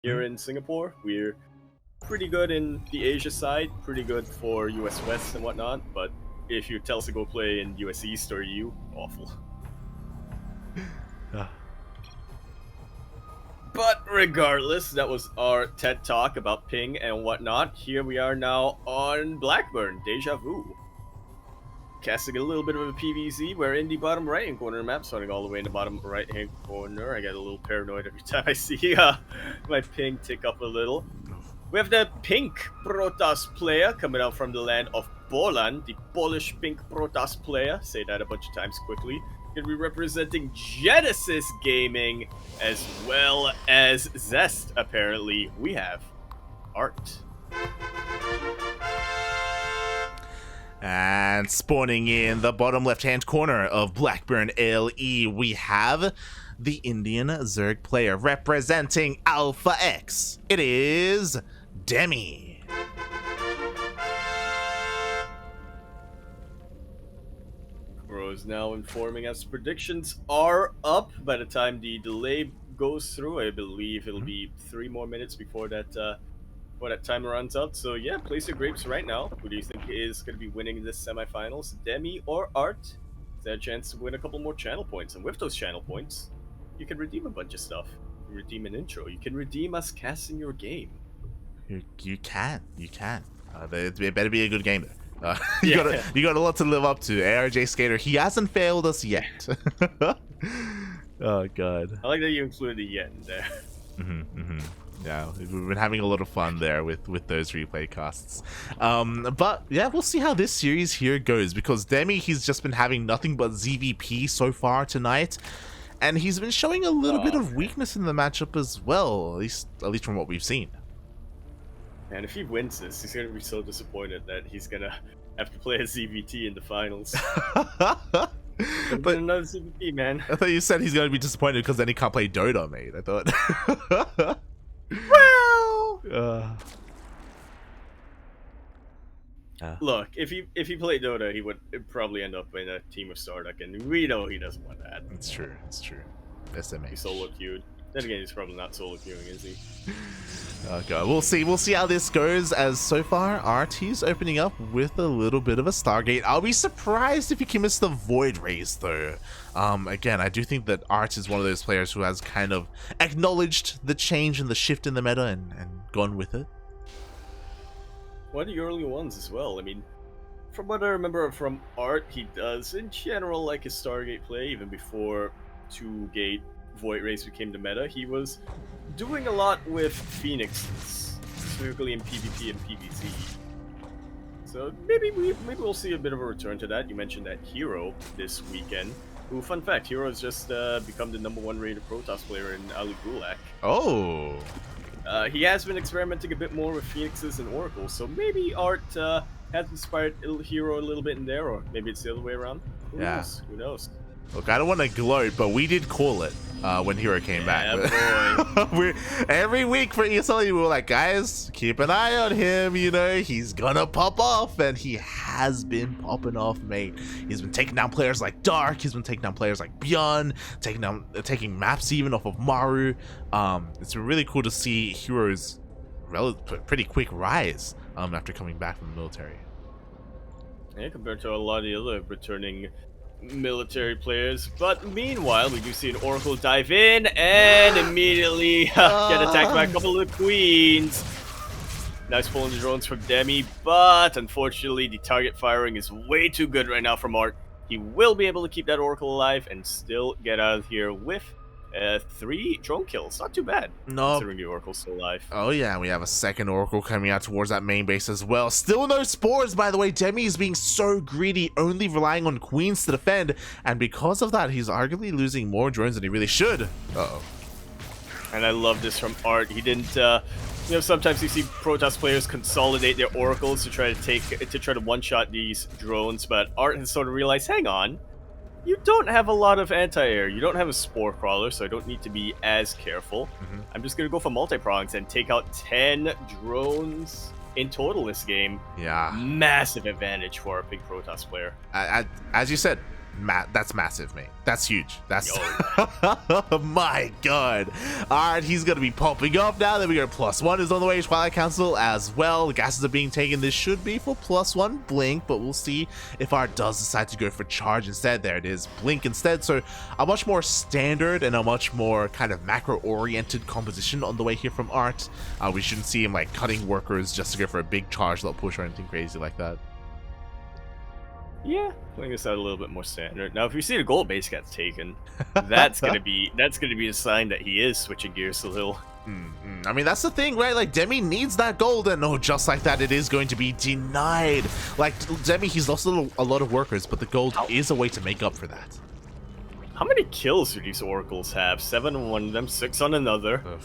here in Singapore. We're pretty good in the Asia side, pretty good for US West and whatnot, but if you tell us to go play in US East or EU, awful. But regardless, that was our TED Talk about ping and whatnot. Here we are now on Blackburn, Deja Vu. Casting a little bit of a PvZ, we're in the bottom right-hand corner of the map, starting all the way in the bottom right-hand corner. I get a little paranoid every time I see my ping tick up a little. We have the pink Protoss player coming out from the land of Poland, the Polish pink Protoss player. Say that a bunch of times quickly. Going to be representing Genesis Gaming as well as Zest, apparently. We have ArT. And spawning in the bottom left-hand corner of Blackburn LE, we have the Indian Zerg player representing Alpha X. It is Demi. Bro is now informing us predictions are up. By the time the delay goes through, I believe it'll be 3 more minutes before that time runs out. So yeah, place your grapes right now. Who do you think is going to be winning this semifinals, Demi or ArT? Is that a chance to win a couple more channel points? And with those channel points, you can redeem a bunch of stuff. You can redeem an intro. You can redeem us casting your game. You can. It better be a good game. You Yeah. got a lot to live up to. ARJ Skater, he hasn't failed us yet. Oh god. I like that you included the yen there. Yeah, we've been having a lot of fun there with those replay casts. But yeah, we'll see how this series here goes, because Demi, he's just been having nothing but ZVP so far tonight, and he's been showing a little bit of weakness in the matchup as well, at least from what we've seen. And if he wins this, he's gonna be so disappointed that he's gonna have to play a ZVT in the finals. But another ZVP, man. I thought you said he's gonna be disappointed because then he can't play Dota, mate. I thought. Well, look, if he played Dota, he would probably end up in a team of Starduck, and we know he doesn't want that. It's true. SMA. He's solo queued. Then again, he's probably not solo queuing, is he? Oh god, we'll see how this goes, as so far ArT's opening up with a little bit of a Stargate. I'll be surprised if he can miss the Void Rays though. Again, I do think that ArT is one of those players who has kind of acknowledged the change and the shift in the meta and gone with it. One of the early ones as well. I mean, from what I remember from ArT, he does in general like his Stargate play. Even before 2-gate Void Rays became the meta, he was doing a lot with Phoenixes, specifically in PvP and PvZ. So maybe we'll see a bit of a return to that. You mentioned that Hero this weekend. Ooh, fun fact, Hero has just become the #1 rated Protoss player in Ali Gulak. Oh. He has been experimenting a bit more with Phoenixes and Oracles, so maybe ArT has inspired Hero a little bit in there, or maybe it's the other way around. Who knows? Who knows? Look, I don't want to gloat, but we did call it when Hero came back. Boy. Every week for ESL, we were like, guys, keep an eye on him. You know, he's gonna pop off, and he has been popping off, mate. He's been taking down players like Dark. He's been taking down players like Beyond, taking maps even off of Maru. It's been really cool to see Hero's pretty quick rise after coming back from the military. Yeah, compared to a lot of the other returning military players. But meanwhile, we do see an Oracle dive in and immediately get attacked by a couple of queens. Nice pulling the drones from Demi, but unfortunately the target firing is way too good right now from ArT. He will be able to keep that Oracle alive and still get out of here with 3 drone kills. Not too bad, considering the Oracle's still alive. Oh yeah, we have a second Oracle coming out towards that main base as well. Still no spores, by the way. Demi is being so greedy, only relying on queens to defend, and because of that, he's arguably losing more drones than he really should. Uh-oh. And I love this from ArT. He didn't, you know, sometimes you see Protoss players consolidate their Oracles to try to one-shot these drones, but ArT has sort of realized, hang on, you don't have a lot of anti-air. You don't have a Spore Crawler, so I don't need to be as careful. I'm just going to go for multi-prongs and take out 10 drones in total this game. Yeah. Massive advantage for our big Protoss player. As you said, that's massive, mate. That's huge. That's Yo. my god. Alright, he's gonna be popping off now. Then we go +1 is on the way. Twilight Council as well. The gases are being taken. This should be for +1 blink, but we'll see if ArT does decide to go for charge instead. There it is, blink instead. So a much more standard and a much more kind of macro oriented composition on the way here from ArT. We shouldn't see him like cutting workers just to go for a big charge, not push or anything crazy like that. Yeah, playing this out a little bit more standard. Now, if you see the gold base gets taken, that's gonna be a sign that he is switching gears a little. I mean, that's the thing, right? Like, Demi needs that gold, and oh, just like that, it is going to be denied. Like, Demi, he's lost a lot of workers, but the gold is a way to make up for that. How many kills do these oracles have? 7 on one of them, 6 on another. Ugh.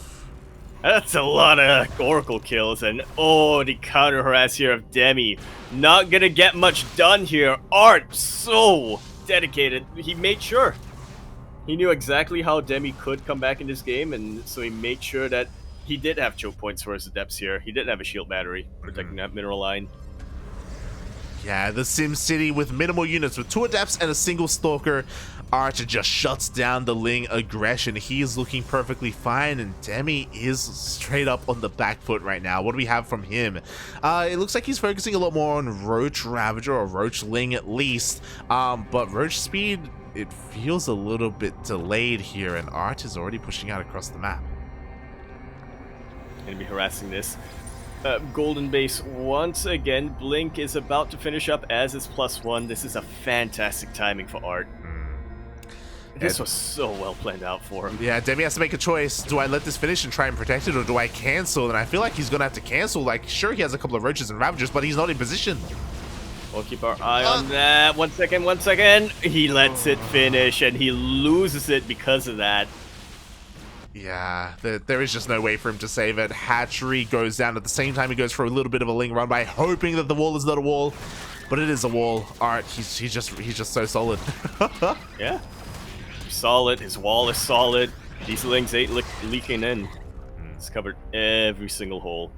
That's a lot of oracle kills, and oh, the counter harass here of Demi. Not gonna get much done here. ArT, so dedicated. He made sure. He knew exactly how Demi could come back in this game, and so he made sure that he did have choke points for his adepts here. He didn't have a shield battery protecting that mineral line. Yeah, the Sim City with minimal units with 2 adepts and a single stalker. ArT just shuts down the Ling aggression. He is looking perfectly fine, and Demi is straight up on the back foot right now. What do we have from him? It looks like he's focusing a lot more on Roach Ravager or Roach Ling at least. But Roach speed, it feels a little bit delayed here, and ArT is already pushing out across the map. Gonna be harassing this. Golden base once again. Blink is about to finish up as is +1. This is a fantastic timing for ArT. This was so well planned out for him. Yeah, Demi has to make a choice. Do I let this finish and try and protect it, or do I cancel? And I feel like he's going to have to cancel. Like, sure, he has a couple of Roaches and Ravagers, but he's not in position. We'll keep our eye on that. 1 second, 1 second. He lets it finish, and he loses it because of that. Yeah, there is just no way for him to save it. Hatchery goes down at the same time. He goes for a little bit of a Ling run by hoping that the wall is not a wall, but it is a wall. ArT, he's just so solid. Yeah, solid. His wall is solid. These Lings ain't leaking in. It's covered every single hole.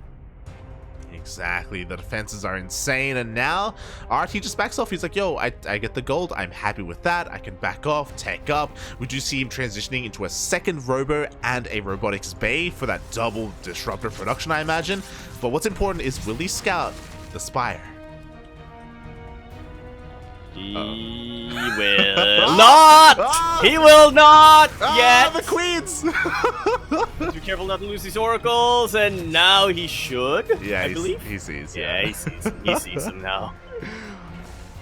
Exactly, the defenses are insane, and now ArT, he just backs off. He's like, yo, I get the gold, I'm happy with that, I can back off, tech up. We do see him transitioning into a second robo and a robotics bay for that double disruptor production, I imagine. But what's important is, will he scout the Spire? He will not! He will not yet! The queens! Be careful not to lose these oracles, and now he should, yeah, I believe. He sees. Yeah, he sees him. He sees him now.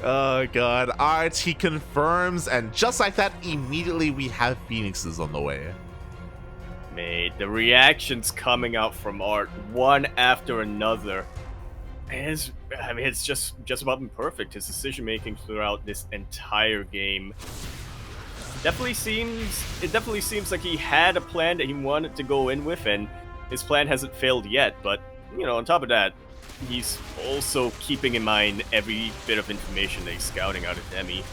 Oh god, ArT, he confirms, and just like that, immediately we have Phoenixes on the way. Mate, the reactions coming out from ArT, one after another. It's just about been perfect. His decision making throughout this entire game definitely seems like he had a plan that he wanted to go in with, and his plan hasn't failed yet. But you know, on top of that, he's also keeping in mind every bit of information that he's scouting out of Demi.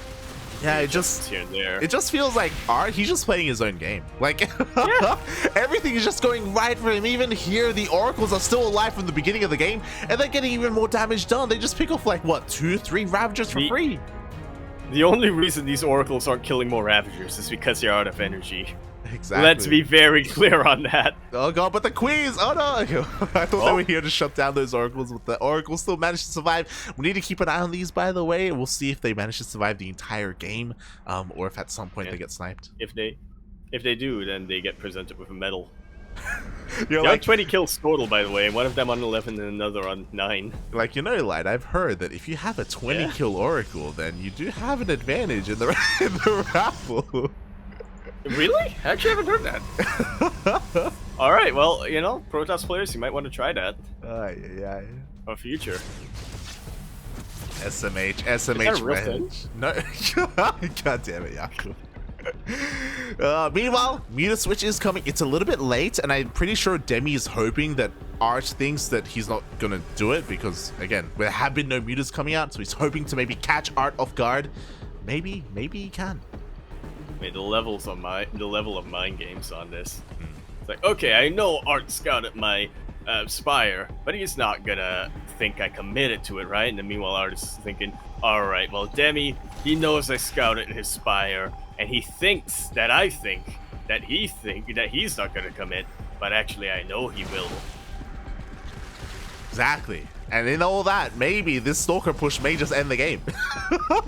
Yeah, it just here and there. It just feels like ArT, he's just playing his own game. Like, yeah. Everything is just going right for him. Even here, the Oracles are still alive from the beginning of the game, and they're getting even more damage done. They just pick off, like, what, 2 or 3 Ravagers for free? The only reason these Oracles aren't killing more Ravagers is because they're out of energy. Exactly. Let's be very clear on that. Oh god, but the Queens! Oh no! I thought they were here to shut down those Oracles, but the Oracles still managed to survive. We need to keep an eye on these, by the way. We'll see if they manage to survive the entire game, or if at some point they get sniped. If they do, then they get presented with a medal. You're like 20 kills total, by the way, one of them on 11 and another on 9. Like, you know, Light, I've heard that if you have a 20-kill Oracle, then you do have an advantage in the raffle. Really? I actually haven't heard that. Alright, well, you know, Protoss players, you might want to try that. Yeah. For future. SMH revenge. No, god damn it, Yaku. Meanwhile, Muta Switch is coming. It's a little bit late, and I'm pretty sure Demi is hoping that ArT thinks that he's not gonna do it, because, again, there have been no Mutas coming out, so he's hoping to maybe catch ArT off guard. Maybe he can. The level of mind games on this. It's like, okay, I know ArT scouted my Spire, but he's not gonna think I committed to it, right? And then meanwhile, ArT is thinking, all right, well, Demi, he knows I scouted his Spire, and he thinks that I think that he's not gonna commit, but actually I know he will. Exactly. And in all that, maybe this Stalker push may just end the game.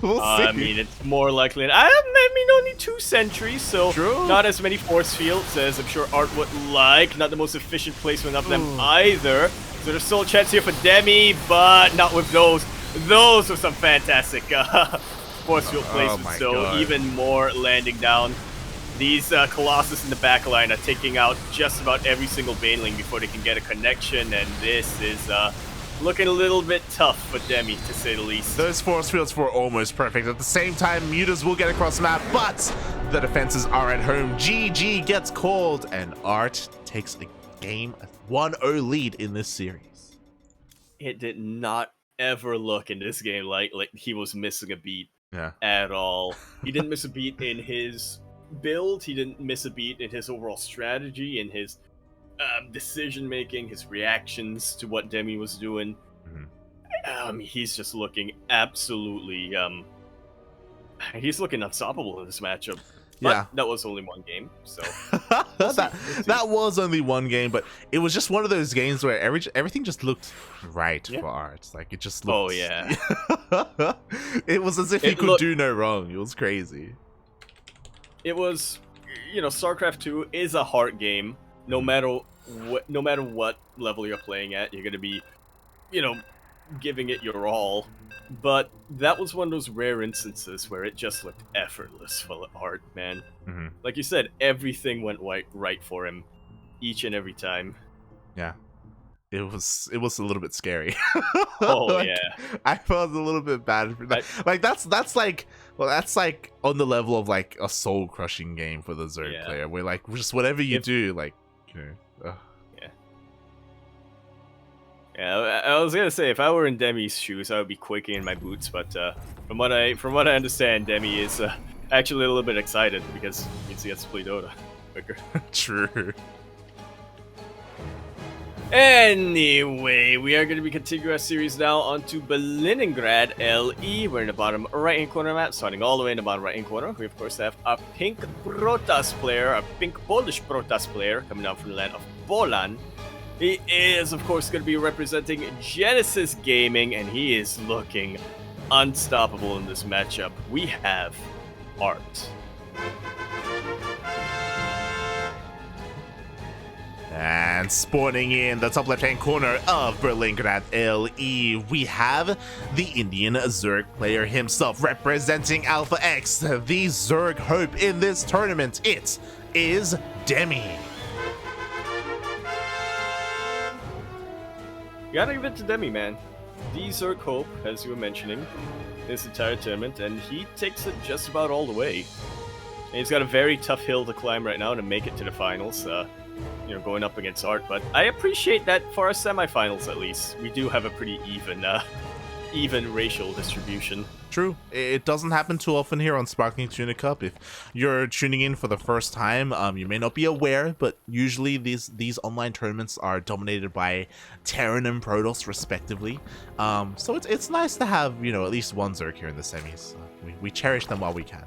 We'll see. I mean, it's more likely. I mean, only 2 sentries, so True. not as many force fields as I'm sure ArT would like. Not the most efficient placement of them either. So there's still a chance here for Demi, but not with those. Those are some fantastic force field placements, so God. even more landing down. These Colossus in the back line are taking out just about every single Baneling before they can get a connection, and this is looking a little bit tough for Demi, to say the least. Those force fields were almost perfect. At the same time, Mutas will get across the map, but the defenses are at home. GG gets called, and ArT takes a game 1-0 lead in this series. It did not ever look in this game like he was missing a beat at all. He didn't miss a beat in his build. He didn't miss a beat in his overall strategy, in his decision making, his reactions to what Demi was doing. He's just looking absolutely he's looking unstoppable in this matchup. But that was only 1 game, so that was only 1 game, but it was just one of those games where everything just looked right for ArT. Like, it just looked... Oh yeah. It was as if he could do no wrong. It was crazy. It was, you know, StarCraft 2 is a hard game. No matter what level you're playing at, you're gonna be, you know, giving it your all. But that was one of those rare instances where it just looked effortless for ArT, man. Like you said, everything went right for him, each and every time. Yeah, it was a little bit scary. Oh like, yeah, I felt a little bit bad for that. Like that's like, well, that's like on the level of like a soul crushing game for the Zerg player, where like just whatever you do, like, you know. Yeah, I was gonna say, if I were in Demi's shoes, I would be quaking in my boots. But from what I understand, Demi is actually a little bit excited because he means he gets to play Dota quicker. True. Anyway, we are going to be continuing our series now onto Kaliningrad LE. We're in the bottom right-hand corner map, starting all the way in the bottom right-hand corner. We, of course, have our pink Protoss player, our pink Polish Protoss player, coming down from the land of Poland. He is, of course, going to be representing Genesis Gaming, and he is looking unstoppable in this matchup. We have ArT. And spawning in the top left-hand corner of Kaliningrad LE, we have the Indian Zerg player himself, representing Alpha X, the Zerg hope in this tournament. It is Demi. You gotta give it to Demi, man. The Zerg hope, as you were mentioning, this entire tournament, and he takes it just about all the way. And he's got a very tough hill to climb right now to make it to the finals. You know, going up against ArT, but I appreciate that for our semifinals at least, we do have a pretty even racial distribution. True. It doesn't happen too often here on Sparkling Tuna Cup. If you're tuning in for the first time, you may not be aware, but usually these online tournaments are dominated by Terran and Protoss respectively. So it's nice to have, you know, at least one Zerg here in the semis. We cherish them while we can.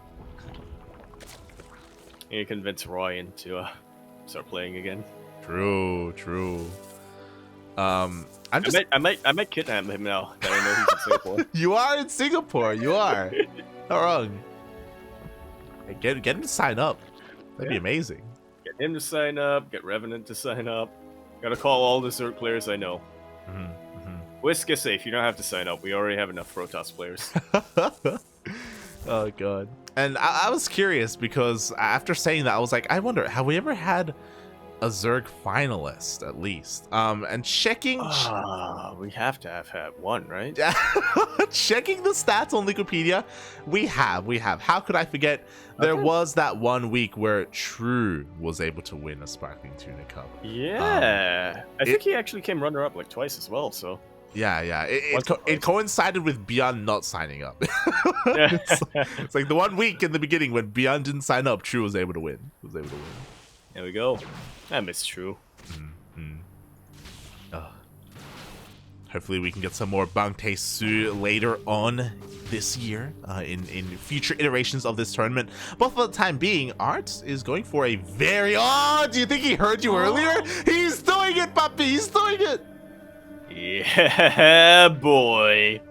You convince Roy into start playing again. True. I might kidnap him now that I know he's in Singapore. You are in Singapore. You are. Not wrong. Hey, get him to sign up. That'd be amazing. Get him to sign up. Get Revenant to sign up. Gotta call all the Zerg players I know. Whisk is safe. You don't have to sign up. We already have enough Protoss players. Oh god. And I was curious because after saying that, I was like, I wonder, have we ever had a Zerg finalist at least? And checking. We have to have had one, right? Checking the stats on Wikipedia, we have. How could I forget? There was that 1 week where True was able to win a Sparkling Tuna Cup. Yeah, I think he actually came runner-up like twice as well. So. Yeah. It coincided with Beyond not signing up. It's like the 1 week in the beginning when Beyond didn't sign up, True was able to win. There we go. I miss True. Hopefully we can get some more Bangtae-su later on this year in future iterations of this tournament. But for the time being, ArT is going for a very... Oh, do you think he heard you earlier? He's doing it, puppy! He's doing it! Yeah, boy.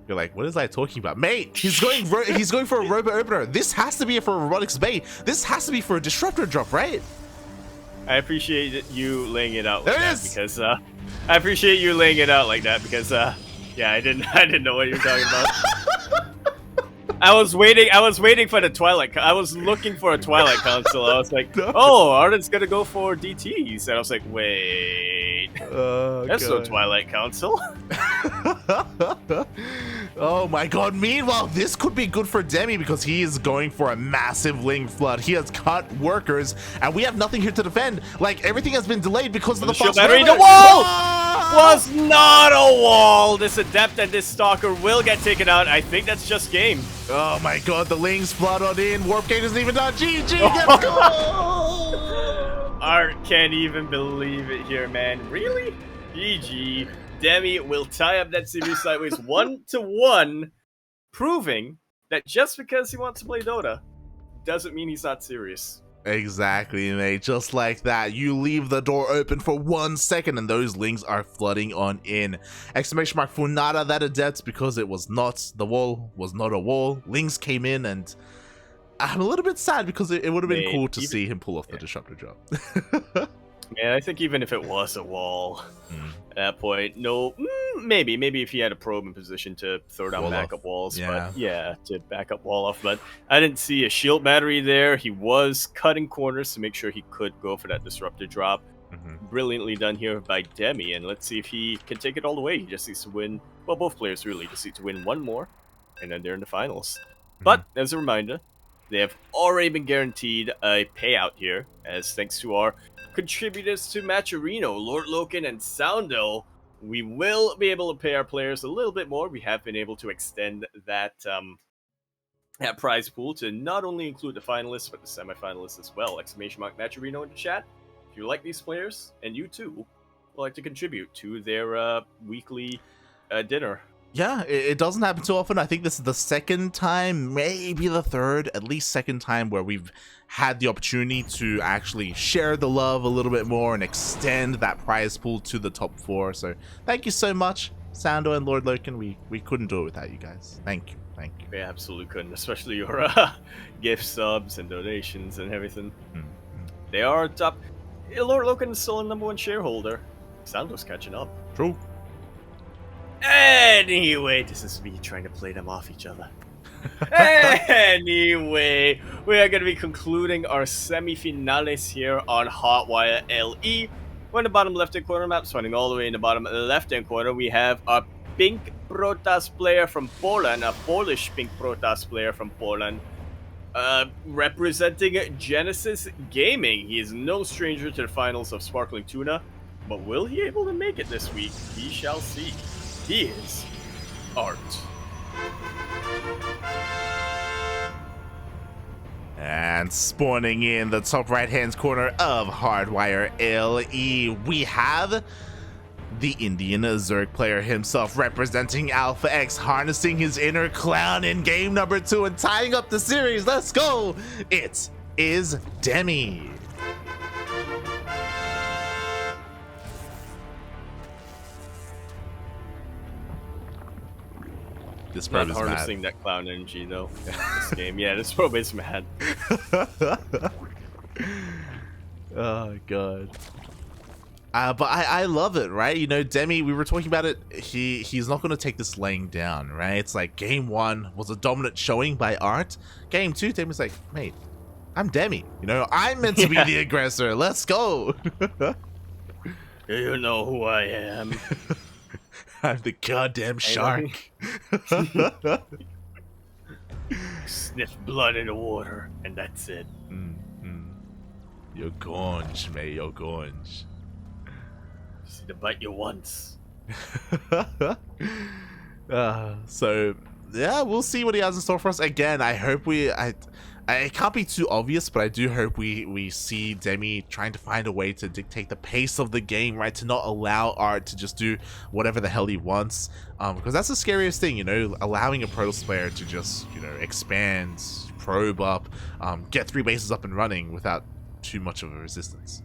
You're like, what is I talking about? Mate, he's going for a robot opener. This has to be for a robotics bay. This has to be for a disruptor drop, right? I appreciate you laying it out like there it that is. Because I appreciate you laying it out like that because yeah, I didn't know what you were talking about. I was waiting for the Twilight. I was looking for a Twilight console. I was like, oh, ArT's gonna go for DTs, and I was like, wait, that's no Twilight console. Oh my god, meanwhile, this could be good for Demi because he is going for a massive Ling Flood. He has cut workers, and we have nothing here to defend. Like, everything has been delayed because of the fast battery. The wall was not a wall. This Adept and this Stalker will get taken out. I think that's just game. Oh my god, the Ling's Flood on in. Warp Gate isn't even done. GG, let's go! ArT can't even believe it here, man. Really? GG. Demi will tie up that series sideways 1-1, proving that just because he wants to play Dota doesn't mean he's not serious. Exactly, mate. Just like that. You leave the door open for 1 second and those Lings are flooding on in. Exclamation mark for nada that Adept because it was not, the wall was not a wall. Lings came in and I'm a little bit sad because it would have been cool to see him pull off the disruptor drop. Yeah, I think even if it was a wall at that point, no, maybe if he had a probe in position to throw down backup walls, but yeah, to backup wall off. But I didn't see a shield battery there. He was cutting corners to make sure he could go for that disruptor drop. Brilliantly done here by Demi, and let's see if he can take it all the way. He just needs to win. Well, both players really just need to win one more, and then they're in the finals. But as a reminder, they have already been guaranteed a payout here, as thanks to our contributors to Matcherino, Lord Loken, and Soundo, we will be able to pay our players a little bit more. We have been able to extend that that prize pool to not only include the finalists, but the semifinalists as well. Exclamation mark Matcherino in the chat. If you like these players, and you too would like to contribute to their weekly dinner. Yeah, it doesn't happen too often. I think this is the second time, maybe the third, at least second time where we've had the opportunity to actually share the love a little bit more and extend that prize pool to the top 4. So thank you so much, Sando and Lord Loken. We couldn't do it without you guys. Thank you. Thank you. We absolutely couldn't, especially your gift subs and donations and everything. They are top. Lord Loken is still a #1 shareholder. Sando's catching up. True. Anyway, this is me trying to play them off each other. Anyway, we are going to be concluding our semifinales here on Hotwire LE. We're in the bottom left-hand corner map, starting all the way in the bottom left-hand corner. We have a pink Protoss player from Poland, a Polish pink Protoss player from Poland, representing Genesis Gaming. He is no stranger to the finals of Sparkling Tuna, but will he able to make it this week? We shall see. He is ArT. And spawning in the top right-hand corner of Hardwire LE, we have the Indian Zerg player himself representing Alpha X, harnessing his inner clown in game number 2 and tying up the series. Let's go! It is Demi. This probe not is harnessing mad. that clown energy though. This game, yeah, this probe is mad. Oh god. But I love it, right? You know, Demi, we were talking about it. He's not going to take this laying down, right? It's like game 1 was a dominant showing by ArT. Game 2, Demi's like, mate, I'm Demi. You know, I'm meant to be the aggressor. Let's go. You know who I am. I'm the goddamn shark. Sniff blood in the water, and that's it. You're gonge, mate. You're gonge. See to bite you once. So yeah, we'll see what he has in store for us. Again, I hope It can't be too obvious, but I do hope we see Demi trying to find a way to dictate the pace of the game, right? To not allow ArT to just do whatever the hell he wants, because that's the scariest thing, you know, allowing a Protoss player to just, you know, expand, probe up, get 3 bases up and running without too much of a resistance.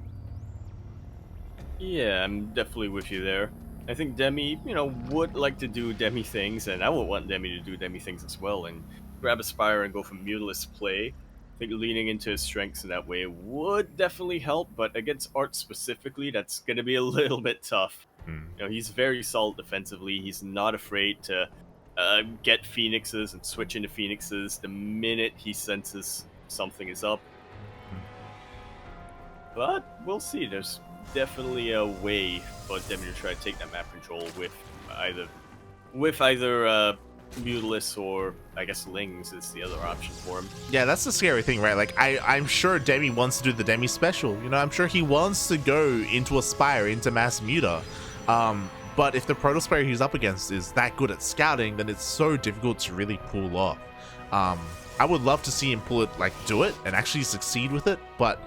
Yeah, I'm definitely with you there. I think Demi, you know, would like to do Demi things, and I would want Demi to do Demi things as well, and grab a Spire and go for mutalist play. I think leaning into his strengths in that way would definitely help, but against ArT specifically, that's going to be a little bit tough. You know, he's very solid defensively. He's not afraid to get Phoenixes and switch into Phoenixes the minute he senses something is up. But we'll see. There's definitely a way for Demi to try to take that map control with either Mutalisk or I guess Lings is the other option for him. Yeah, that's the scary thing, right? Like I'm sure Demi wants to do the Demi special. You know, I'm sure he wants to go into a Spire, into Mass Muta. But if the Protoss player he's up against is that good at scouting, then it's so difficult to really pull off. I would love to see him do it and actually succeed with it, but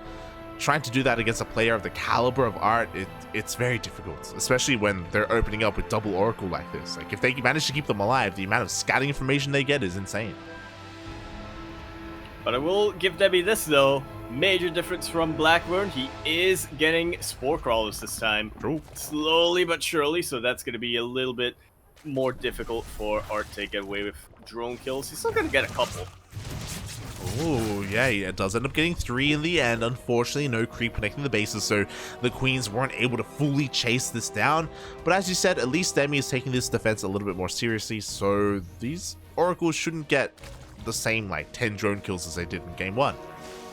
trying to do that against a player of the caliber of ArT, it's very difficult, especially when they're opening up with double Oracle like this. Like, if they manage to keep them alive, the amount of scouting information they get is insane. But I will give Demi this, though. Major difference from Blackburn. He is getting Spore Crawlers this time. True. Slowly but surely, so that's going to be a little bit more difficult for ArT to get away with drone kills. He's still going to get a couple. Oh, yeah, it does end up getting 3 in the end. Unfortunately, no creep connecting the bases, so the Queens weren't able to fully chase this down. But as you said, at least Demi is taking this defense a little bit more seriously, so these Oracles shouldn't get the same, 10 drone kills as they did in Game 1.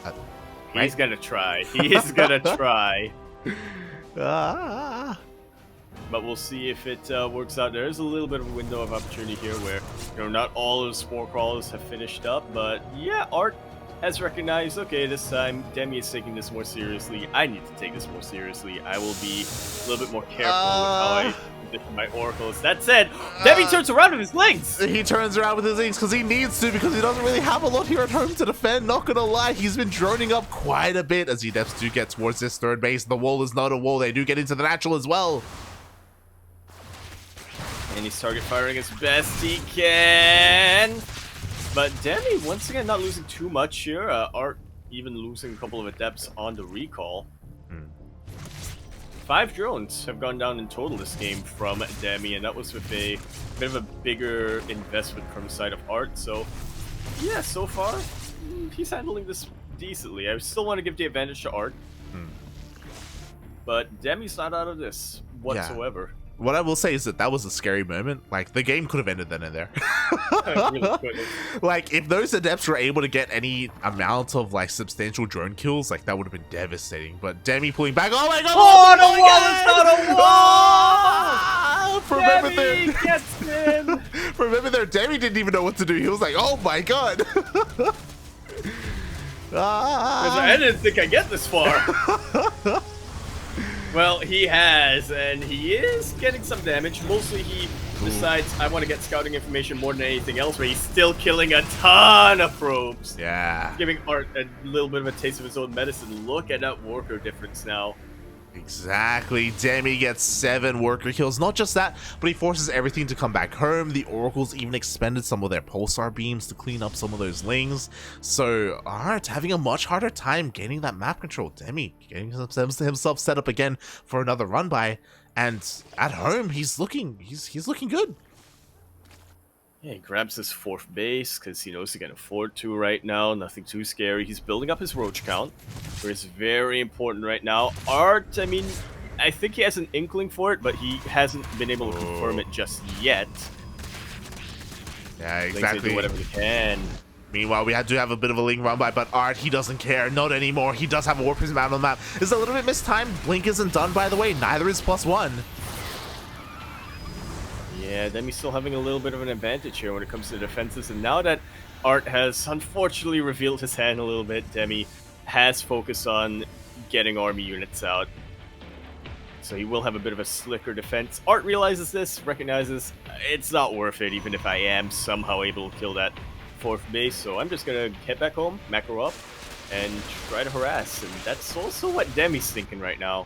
Right? He's gonna try. He is gonna try. But we'll see if it works out. There is a little bit of a window of opportunity here where, you know, not all of the Spore Crawlers have finished up, but yeah, ArT has recognized, okay, this time Demi is taking this more seriously. I need to take this more seriously. I will be a little bit more careful with how I position my Oracles. That said, Demi turns around with his Lings! He turns around with his Lings because he needs to, because he doesn't really have a lot here at home to defend, not gonna lie. He's been droning up quite a bit as the Adepts do get towards this third base. The wall is not a wall. They do get into the natural as well. And he's target firing as best he can. But Demi, once again, not losing too much here. ArT even losing a couple of Adepts on the recall. 5 drones have gone down in total this game from Demi, and that was with a bit of a bigger investment from the side of ArT. So, yeah, so far, he's handling this decently. I still want to give the advantage to ArT. But Demi's not out of this whatsoever. Yeah. What I will say is that was a scary moment. Like, the game could have ended then and there. Like, if those Adepts were able to get any amount of, substantial drone kills, that would have been devastating. But Demi pulling back. Oh my god! Oh, the wall is not a wall! Remember Demi gets in! Remember there, Demi didn't even know what to do. He was like, oh my god! I didn't think I'd get this far. Well, he has, and he is getting some damage. Mostly he decides, I want to get scouting information more than anything else, but he's still killing a ton of probes. Yeah. Giving ArT a little bit of a taste of his own medicine. Look at that worker difference now. Exactly. Demi gets 7 worker kills. Not just that, but he forces everything to come back home. The Oracles even expended some of their pulsar beams to clean up some of those Lings. So ArT having a much harder time gaining that map control. Demi getting himself set up again for another run by, and at home he's looking good. Yeah, he grabs his 4th base because he knows he can afford to right now. Nothing too scary. He's building up his roach count, which is very important right now. ArT, I mean, I think he has an inkling for it, but he hasn't been able to confirm it just yet. Yeah, exactly. They do whatever they can. Meanwhile, we had to have a bit of a Ling run by, but ArT, he doesn't care. Not anymore. He does have a Warp Prism out on the map. It's a little bit mistimed. Blink isn't done, by the way. Neither is +1. Yeah, Demi's still having a little bit of an advantage here when it comes to defenses, and now that ArT has unfortunately revealed his hand a little bit, Demi has focused on getting army units out. So he will have a bit of a slicker defense. ArT realizes this, recognizes it's not worth it, even if I am somehow able to kill that fourth base, so I'm just gonna head back home, macro up, and try to harass. And that's also what Demi's thinking right now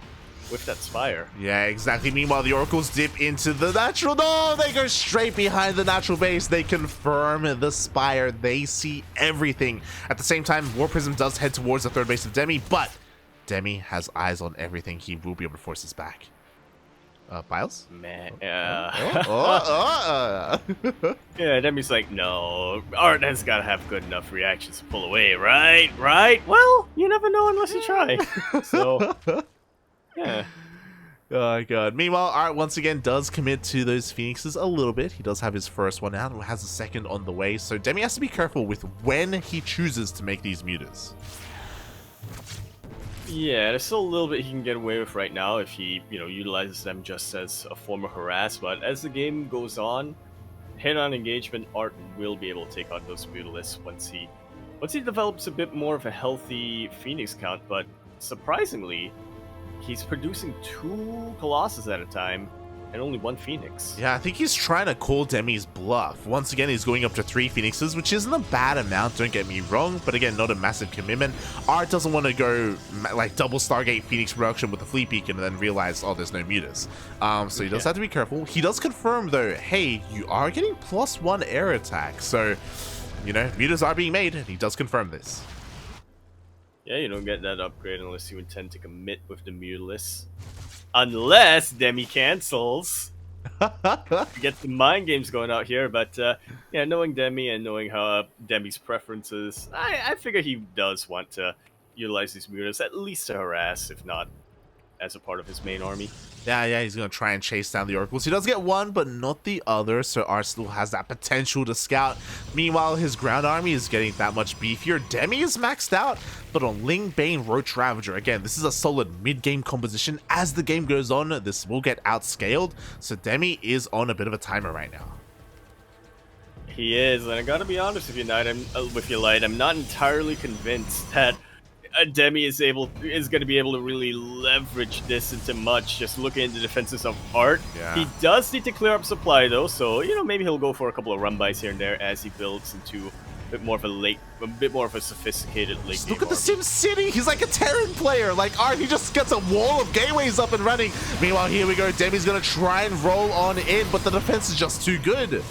with that Spire. Yeah, exactly. Meanwhile, the Oracles dip into the natural. No, they go straight behind the natural base. They confirm the Spire. They see everything. At the same time, War Prism does head towards the third base of Demi, but Demi has eyes on everything. He will be able to force this back. Biles? Man, yeah, Demi's like, no, ArT has got to have good enough reactions to pull away, right? Right? Well, you never know unless you try. So, yeah. Oh god. Meanwhile, ArT once again does commit to those Phoenixes a little bit. He does have his first one out, has a second on the way, so Demi has to be careful with when he chooses to make these mutas. Yeah, there's still a little bit he can get away with right now if he, utilizes them just as a form of harass. But as the game goes on, head-on engagement, ArT will be able to take out those Mutalisks once he develops a bit more of a healthy Phoenix count. But surprisingly, he's producing 2 Colossus at a time and only 1 Phoenix. Yeah, I think he's trying to call Demi's bluff. Once again, he's going up to 3 Phoenixes, which isn't a bad amount, don't get me wrong, but again, not a massive commitment. ArT doesn't want to go like double Stargate Phoenix production with a Fleet Beacon and then realize, oh, there's no mutas. So he does have to be careful. He does confirm, though, hey, you are getting +1 air attack. So, mutas are being made, and he does confirm this. Yeah, you don't get that upgrade unless you intend to commit with the Mutalisks. Unless Demi cancels. Get the mind games going out here, but yeah, knowing Demi and knowing how Demi's preferences, I figure he does want to utilize these mutas at least to harass, if not as a part of his main army. Yeah, he's going to try and chase down the Oracles. He does get one, but not the other, so ArT still has that potential to scout. Meanwhile, his ground army is getting that much beefier. Demi is maxed out, but on Ling, Bane, Roach Ravager, again, this is a solid mid-game composition. As the game goes on, this will get outscaled, so Demi is on a bit of a timer right now. He is, and I gotta be honest with you, Light, I'm not entirely convinced that Demi is going to be able to really leverage this into much. Just looking at the defenses of ArT. Yeah. He does need to clear up supply though, so maybe he'll go for a couple of run-bys here and there as he builds into a bit more of a sophisticated late game. Look at the Sim City. He's like a Terran player. Like ArT, he just gets a wall of gateways up and running. Meanwhile, here we go. Demi's going to try and roll on in, but the defense is just too good.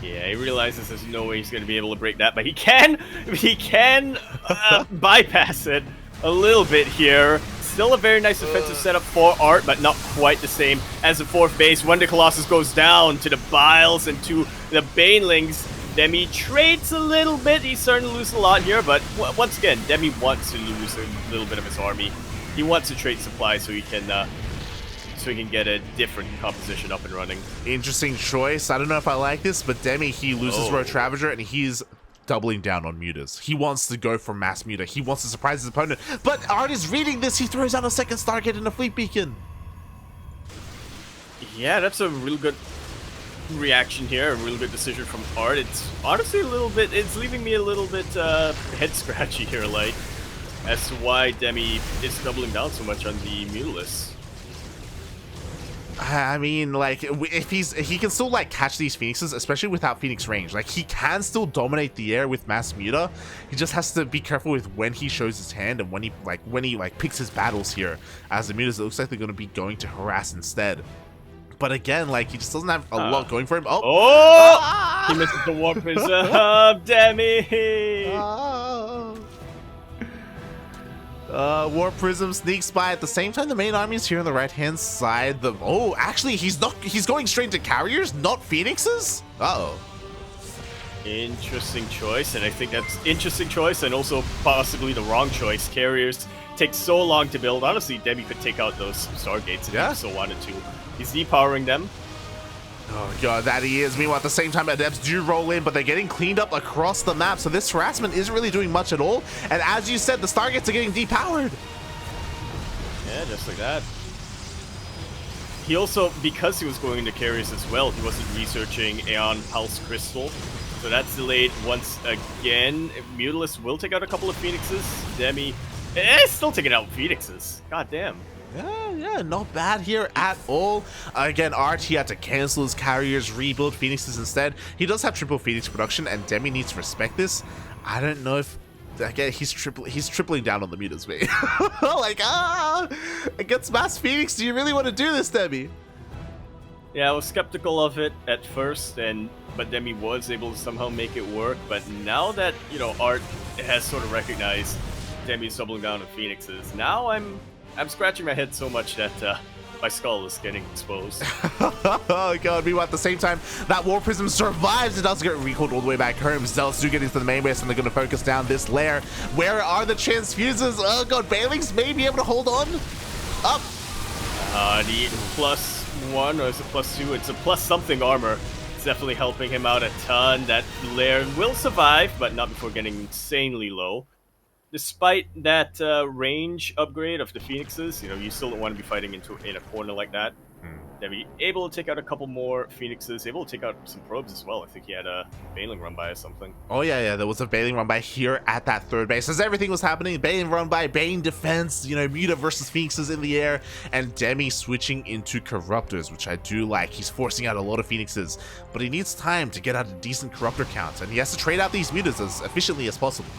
Yeah, he realizes there's no way he's going to be able to break that, but he can bypass it a little bit here. Still a very nice defensive setup for ArT, but not quite the same as the fourth base. When the Colossus goes down to the Biles and to the Banelings, Demi trades a little bit. He's starting to lose a lot here, but once again, Demi wants to lose a little bit of his army. He wants to trade supply so he can get a different composition up and running. Interesting choice. I don't know if I like this, but Demi, he loses Roach Ravager, and he's doubling down on mutas. He wants to go for mass muta. He wants to surprise his opponent, but ArT is reading this. He throws out a second Stargate and a Fleet Beacon. Yeah, that's a real good reaction here. A real good decision from ArT. It's honestly it's leaving me a little bit head scratchy here, like, as to why Demi is doubling down so much on the Mutalisks. I mean, like, if he can still like catch these Phoenixes, especially without Phoenix range. Like, he can still dominate the air with mass muta. He just has to be careful with when he shows his hand and when he picks his battles here. As the mutas, it looks like they're going to be going to harass instead. But again, like, he just doesn't have a lot going for him. He misses the War Prism. Demi. War Prism sneaks by. At the same time, the main army is here on the right-hand side. Actually, he's going straight to carriers, not Phoenixes? Uh-oh. Interesting choice, and I think that's interesting choice and also possibly the wrong choice. Carriers take so long to build. Honestly, Demi could take out those Stargates if he so wanted to. He's depowering them. Oh god, that he is. Meanwhile, at the same time, Adepts do roll in, but they're getting cleaned up across the map, so this harassment isn't really doing much at all. And as you said, the Stargates are getting depowered. Yeah, just like that. He also, because he was going into carriers as well, he wasn't researching Aeon Pulse Crystal. So that's delayed once again. Mutalisks will take out a couple of Phoenixes. Demi is still taking out Phoenixes. God damn. Yeah, not bad here at all. Again, ArT, he had to cancel his carriers, rebuild Phoenixes instead. He does have triple Phoenix production, and Demi needs to respect this. I don't know if, again, he's tripling down on the meters, mate. Like, against Mass Phoenix, do you really want to do this, Demi? Yeah, I was skeptical of it at first, but Demi was able to somehow make it work. But now that, you know, ArT has sort of recognized Demi's doubling down on Phoenixes, now I'm scratching my head so much that my skull is getting exposed. Oh god, meanwhile at the same time, that War Prism survives. It does get recalled all the way back home. Zealots do get into the main base and they're going to focus down this lair. Where are the transfuses? Oh god, Bailings may be able to hold on. Up. The +1, or is it +2? It's a plus something armor. It's definitely helping him out a ton. That lair will survive, but not before getting insanely low. Despite that range upgrade of the Phoenixes, you know, you still don't want to be fighting in a corner like that. Demi able to take out a couple more Phoenixes, able to take out some probes as well. I think he had a Bailing run by or something. Oh yeah, there was a Bailing run by here at that third base. As everything was happening, Bailing run by, Bane defense, you know, Muta versus Phoenixes in the air, and Demi switching into Corruptors, which I do like. He's forcing out a lot of Phoenixes, but he needs time to get out a decent Corruptor count, and he has to trade out these Mutas as efficiently as possible.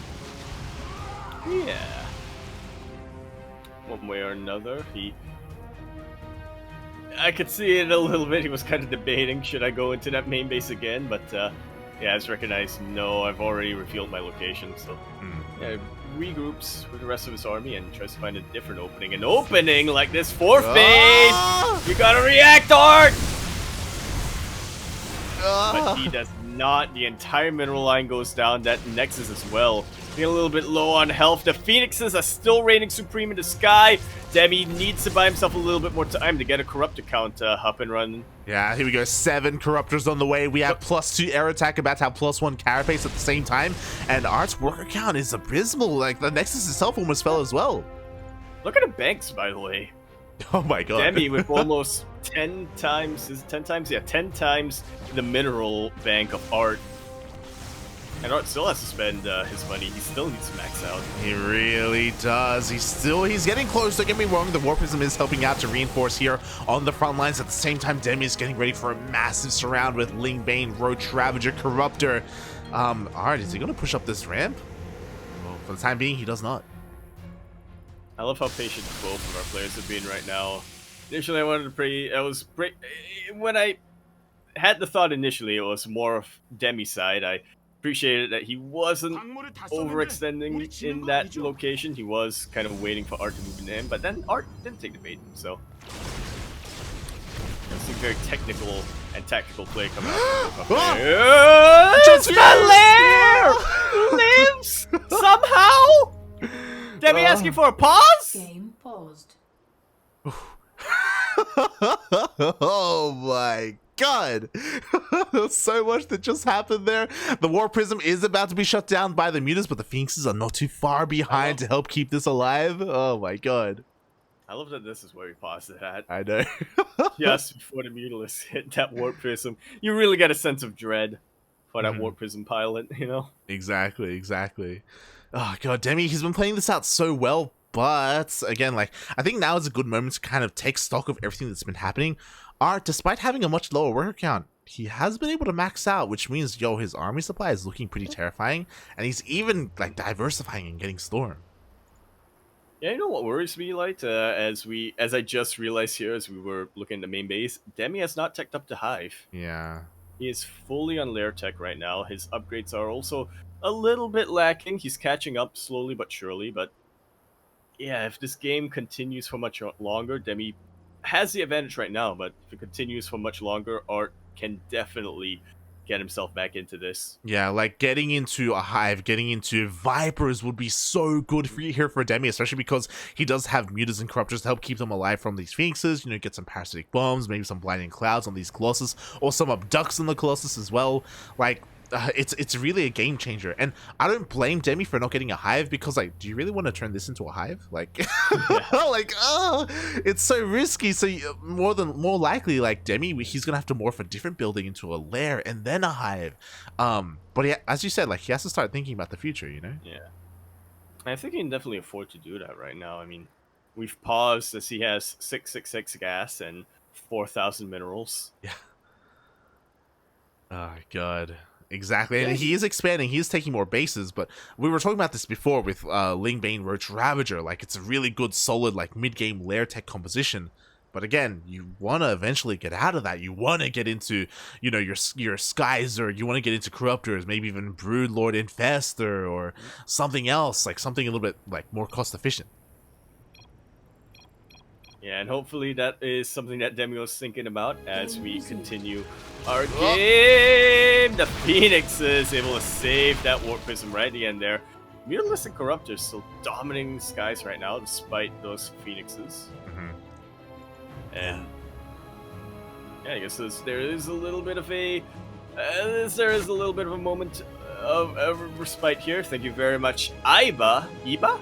Yeah. One way or another, I could see it a little bit. He was kind of debating, should I go into that main base again? But yeah, I just recognized, no, I've already revealed my location. So yeah, regroups with the rest of his army and tries to find a different opening. An opening like this fourth base! You gotta react, ArT! But he does not. The entire mineral line goes down. That Nexus as well. Getting a little bit low on health. The Phoenixes are still reigning supreme in the sky. Demi needs to buy himself a little bit more time to get a Corruptor count up and running. Yeah, here we go. 7 Corruptors on the way. We have +2 air attack, about to have +1 carapace at the same time. And ArT's worker count is abysmal. Like, the Nexus itself almost fell as well. Look at the banks, by the way. Oh my god. Demi with almost 10 times, is it 10 times? Yeah, 10 times the mineral bank of ArT. And ArT still has to spend his money. He still needs to max out. He really does. He's getting close. Don't get me wrong. The War Prism is helping out to reinforce here on the front lines. At the same time, Demi is getting ready for a massive surround with Ling Bane, Roach Ravager, Corruptor. ArT, is he going to push up this ramp? Well, for the time being, he does not. I love how patient both of our players have been right now. Initially, I wanted to pray. When I had the thought initially, it was more of Demi's side. I appreciated that he wasn't overextending in that location. He was kind of waiting for ArT to move in, but then ArT didn't take the bait, so it's a very technical and tactical play coming out. It's the lair! Lives somehow! Demi asking for a pause? Game paused. Oh my god. So much that just happened there. The War Prism is about to be shut down by the Mutas, but the Phoenixes are not too far behind to help keep this alive. Oh my god. I love that this is where we paused it at. I know. Just before the Mutalisk hit that Warp Prism. You really get a sense of dread for that Warp Prism pilot, you know? Exactly. Oh god, Demi, he's been playing this out so well, but again, like, I think now is a good moment to kind of take stock of everything that's been happening. ArT, despite having a much lower worker count, he has been able to max out, which means, yo, his army supply is looking pretty terrifying, and he's even, like, diversifying and getting Storm. Yeah, you know what worries me, Light? As I just realized here, as we were looking at the main base, Demi has not teched up to Hive. Yeah. He is fully on Lair Tech right now. His upgrades are also a little bit lacking. He's catching up slowly but surely, but yeah, if this game continues for much longer, Demi has the advantage right now, but if it continues for much longer, ArT can definitely get himself back into this. Yeah, like getting into a Hive, getting into Vipers would be so good for you here for Demi, especially because he does have Mutas and Corruptors to help keep them alive from these Phoenixes, you know, get some Parasitic Bombs, maybe some Blinding Clouds on these Colossus, or some Abducts on the Colossus as well. Like, it's really a game changer, and I don't blame Demi for not getting a Hive, because, like, do you really want to turn this into a Hive? Like, like, it's so risky. So more likely, like, Demi, he's gonna have to morph a different building into a lair and then a Hive. But yeah, as you said, like, he has to start thinking about the future, you know? Yeah, I think he can definitely afford to do that right now. I mean, We've paused as he has 666 gas and 4,000 minerals. Yeah. Oh god. Exactly. And Yeah, he is expanding. He is taking more bases, but we were talking about this before with Lingbane Roach Ravager. Like, it's a really good, solid, like, mid-game lair tech composition. But again, you want to eventually get out of that. You want to get into, you know, your Skyzer. You want to get into Corruptors, maybe even Broodlord Infestor or something else, like something a little bit like more cost efficient. Yeah, and hopefully that is something that Demi was thinking about as we continue our game. The Phoenix is able to save that Warp Prism right at the end there. Mutalistic and Corruptors still dominating the skies right now, despite those Phoenixes. And yeah, I guess there is a little bit of a moment of respite here. Thank you very much, Iba,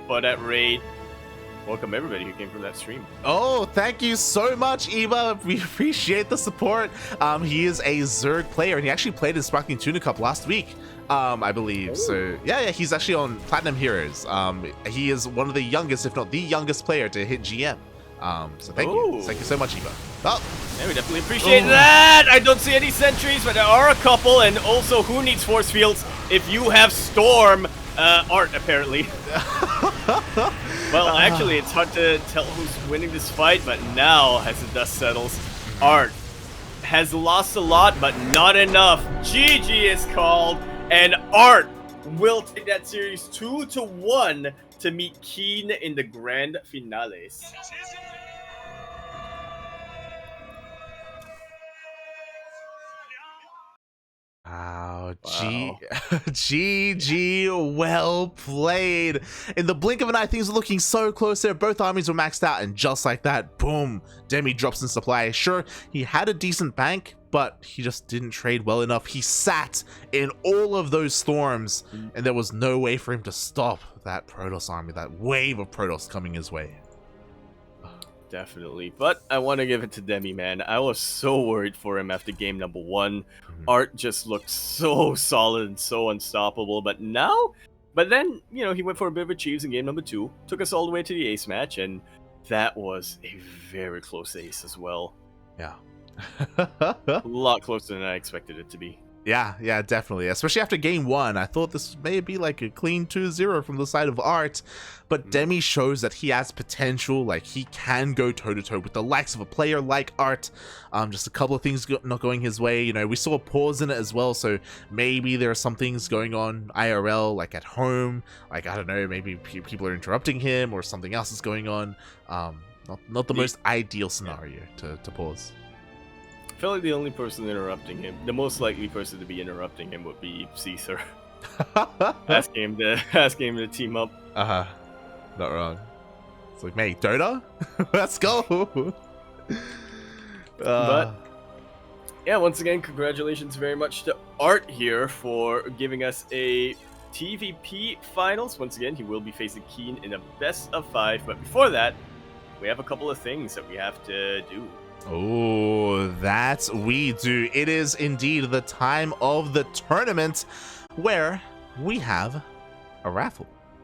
for that raid. Welcome everybody who came from that stream. Oh, thank you so much, Eva. We appreciate the support. He is a Zerg player, and he actually played in Sparkling Tuna Cup last week, I believe. Ooh. So yeah, he's actually on Platinum Heroes. He is one of the youngest, if not the youngest player to hit GM. So thank you so much, Eva. Oh, yeah, we definitely appreciate that. I don't see any sentries, but there are a couple, and also who needs force fields if you have Storm? ArT, apparently. Well, actually, it's hard to tell who's winning this fight, but now, as the dust settles, ArT has lost a lot, but not enough. GG is called, and ArT will take that series 2-1 to meet Keen in the grand finales. Wow. GG, well played. In the blink of an eye, things were looking so close there. Both armies were maxed out, and just like that, boom, Demi drops in supply. Sure, he had a decent bank, but he just didn't trade well enough. He sat in all of those storms, and there was no way for him to stop that Protoss army, that wave of Protoss coming his way. Definitely, but I want to give it to Demi, man. I was so worried for him after game number 1. ArT just looked so solid and so unstoppable, but then, you know, he went for a bit of a cheese in game number 2, took us all the way to the ace match, and that was a very close ace as well. Yeah. A lot closer than I expected it to be. Yeah, definitely. Especially after game 1, I thought this may be like a clean 2-0 from the side of ArT, but Demi shows that he has potential. Like, he can go toe-to-toe with the likes of a player like ArT. Just a couple of things not going his way. You know, we saw a pause in it as well, so maybe there are some things going on IRL, like at home. Like, I don't know, maybe people are interrupting him or something else is going on. Not the most ideal scenario to pause. I feel like the only person interrupting him, the most likely person to be interrupting him would be Caesar. asking him to team up. Not wrong. It's like, mate, Dota? Let's go! But, yeah, once again, congratulations very much to ArT here for giving us a TVP finals. Once again, he will be facing Keen in a best of 5, but before that, we have a couple of things that we have to do. Oh, that we do. It is indeed the time of the tournament where we have a raffle.